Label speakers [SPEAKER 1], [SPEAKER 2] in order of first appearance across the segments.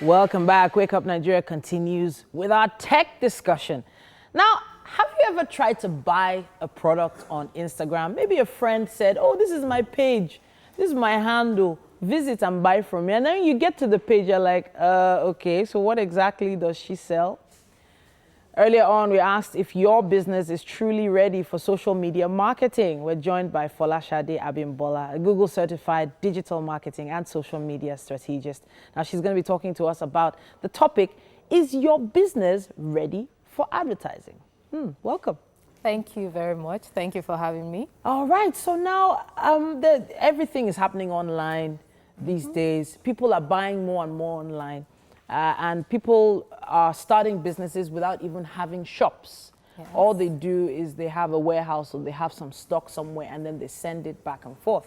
[SPEAKER 1] Welcome back. Wake Up Nigeria continues with our tech discussion. Now, have you ever tried to buy a product on Instagram? Maybe a friend said, oh, this is my page, this is my handle, visit and buy from me. And then you get to the page, you're like, okay, so what exactly does she sell? Earlier on, we asked if your business is truly ready for social media marketing. We're joined by Folashade Abimbola, a Google certified digital marketing and social media strategist. Now, she's going to be talking to us about the topic, is your business ready for advertising? Welcome.
[SPEAKER 2] Thank you very much. Thank you for having me.
[SPEAKER 1] All right, so now everything is happening online these days. People are buying more and more online. And people are starting businesses without even having shops. Yes. All they do is they have a warehouse or they have some stock somewhere and then they send it back and forth.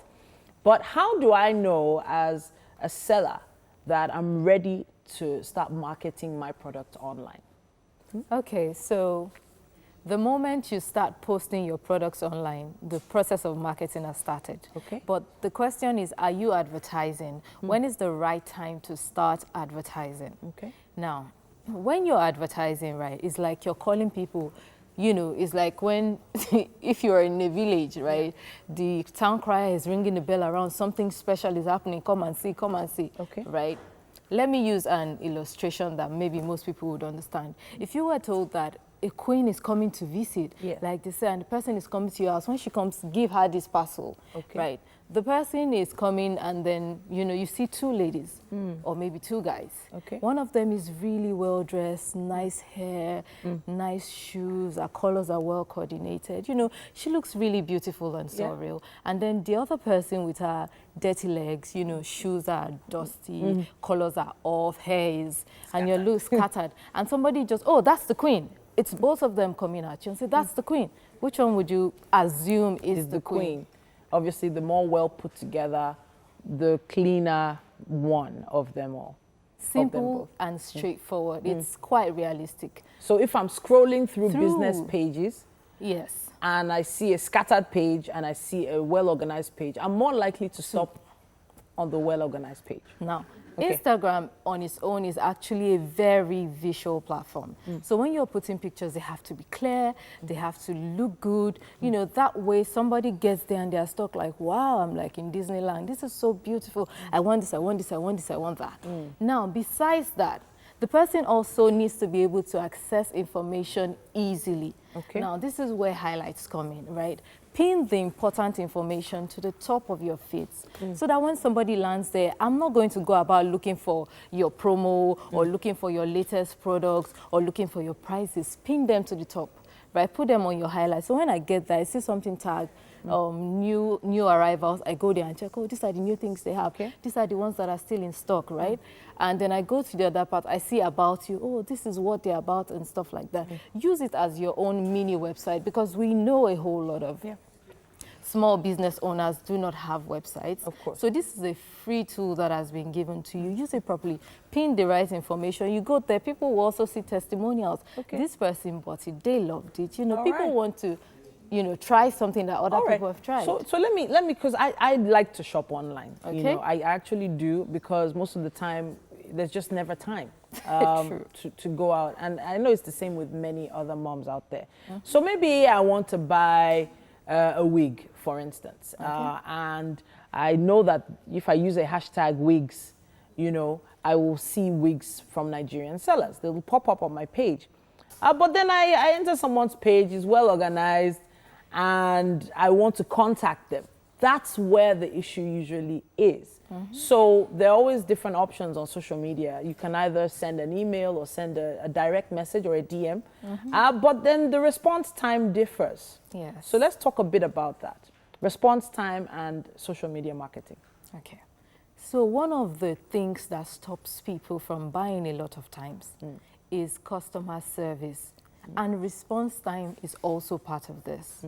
[SPEAKER 1] But how do I know as a seller that I'm ready to start marketing my product online?
[SPEAKER 2] Okay, so the moment you start posting your products online, the process of marketing has started.
[SPEAKER 1] Okay.
[SPEAKER 2] But the question is, are you advertising? When is the right time to start advertising?
[SPEAKER 1] Okay.
[SPEAKER 2] Now, when you're advertising, right, it's like you're calling people, you know, it's like when, if you're in a village, right, the town crier is ringing the bell around, something special is happening, come and see,
[SPEAKER 1] okay,
[SPEAKER 2] right? Let me use an illustration that maybe most people would understand. If you were told that a queen is coming to visit, like they say, and the person is coming to your house, when she comes, give her this parcel, right? The person is coming and then, you know, you see two ladies or maybe two guys.
[SPEAKER 1] Okay.
[SPEAKER 2] One of them is really well dressed, nice hair, nice shoes, her colors are well coordinated. You know, she looks really beautiful and surreal. And then the other person with her dirty legs, you know, shoes are dusty, colors are off, hair is, and your look scattered. And somebody just, oh, that's the queen. It's both of them coming at you and say, that's the queen. Which one would you assume is the queen?
[SPEAKER 1] Obviously, the more well put together, the cleaner one of them all.
[SPEAKER 2] Simple and straightforward. It's quite realistic.
[SPEAKER 1] So if I'm scrolling through business pages,
[SPEAKER 2] yes,
[SPEAKER 1] and I see a scattered page and I see a well-organized page, I'm more likely to stop on the well-organized page.
[SPEAKER 2] Now, Instagram on its own is actually a very visual platform. So when you're putting pictures, they have to be clear, they have to look good. You know, that way somebody gets there and they're stuck like, wow, I'm like in Disneyland. This is so beautiful. I want this, I want this, I want this, I want that. Now, besides that, the person also needs to be able to access information easily.
[SPEAKER 1] Okay.
[SPEAKER 2] Now, this is where highlights come in, right? Pin the important information to the top of your feeds so that when somebody lands there, I'm not going to go about looking for your promo or looking for your latest products or looking for your prices. Pin them to the top, right? Put them on your highlights. So when I get there, I see something tagged, new arrivals, I go there and check, oh, these are the new things they have. Okay. These are the ones that are still in stock, right? And then I go to the other part, I see about you, oh, this is what they're about and stuff like that. Use it as your own mini website because we know a whole lot of small business owners do not have websites.
[SPEAKER 1] Of course.
[SPEAKER 2] So this is a free tool that has been given to you. Use it properly. Pin the right information. You go there, people will also see testimonials. Okay. This person bought it, they loved it. You know, people want to, you know, try something that other people have tried.
[SPEAKER 1] So let me, because I like to shop online. Okay. You know, I actually do because most of the time there's just never time to go out. And I know it's the same with many other moms out there. So maybe I want to buy a wig, for instance. And I know that if I use a hashtag wigs, you know, I will see wigs from Nigerian sellers. They will pop up on my page. But then I enter someone's page, it's well organized, and I want to contact them. That's where the issue usually is. So there are always different options on social media. You can either send an email or send a direct message or a DM, but then the response time differs.
[SPEAKER 2] Yes.
[SPEAKER 1] So let's talk a bit about that. Response time and social media marketing.
[SPEAKER 2] Okay. So one of the things that stops people from buying a lot of times is customer service. And response time is also part of this.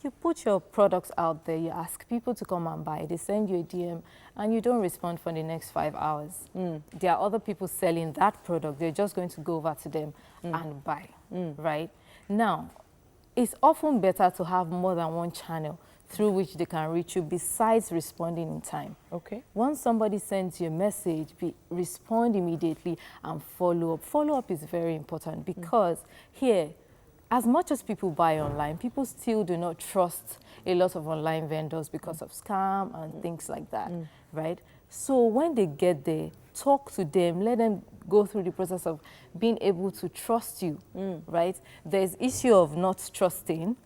[SPEAKER 2] You put your products out there, you ask people to come and buy, they send you a DM, and you don't respond for the next 5 hours. There are other people selling that product, they're just going to go over to them and buy, right? Now, it's often better to have more than one channel through which they can reach you besides responding in time.
[SPEAKER 1] Okay.
[SPEAKER 2] Once somebody sends you a message, respond immediately and follow up. Follow up is very important because here, as much as people buy online, people still do not trust a lot of online vendors because of scam and things like that, right? So when they get there, talk to them, let them go through the process of being able to trust you, right? There's issue of not trusting.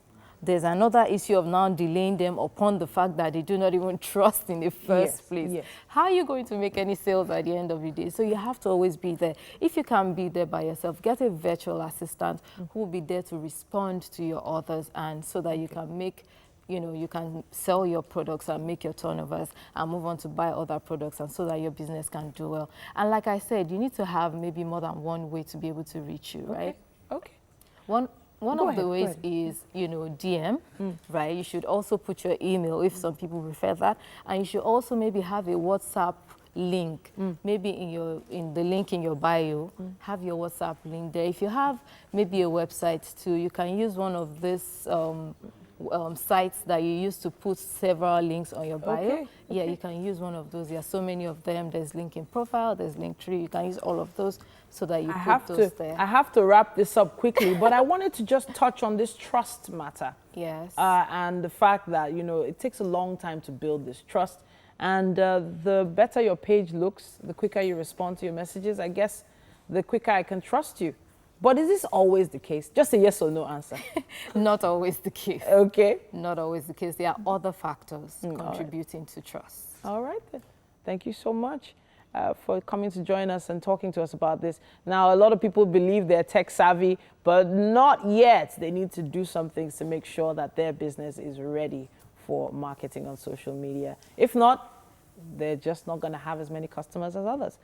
[SPEAKER 2] There's another issue of now delaying them upon the fact that they do not even trust in the first place. Yes. How are you going to make any sales at the end of the day? So you have to always be there. If you can't be there by yourself, get a virtual assistant who will be there to respond to your orders, and so that you can make, you can sell your products and make your turnovers and move on to buy other products, and so that your business can do well. And like I said, you need to have maybe more than one way to be able to reach you, right?
[SPEAKER 1] Okay.
[SPEAKER 2] One of the ways is, DM, right? You should also put your email if some people prefer that. And you should also maybe have a WhatsApp link, maybe in the link in your bio, have your WhatsApp link there. If you have maybe a website too, you can use one of these sites that you use to put several links on your bio. Yeah, you can use one of those. There are so many of them. There's LinkedIn profile, there's Linktree. You can use all of those so that you put those there.
[SPEAKER 1] I have to wrap this up quickly, but I wanted to just touch on this trust matter.
[SPEAKER 2] Yes.
[SPEAKER 1] And the fact that, it takes a long time to build this trust. And the better your page looks, the quicker you respond to your messages, I guess, the quicker I can trust you. But is this always the case? Just a yes or no answer.
[SPEAKER 2] Not always the case.
[SPEAKER 1] Okay.
[SPEAKER 2] Not always the case. There are other factors contributing to trust.
[SPEAKER 1] All right, then. Thank you so much for coming to join us and talking to us about this. Now, a lot of people believe they're tech savvy, but not yet. They need to do some things to make sure that their business is ready for marketing on social media. If not, they're just not going to have as many customers as others.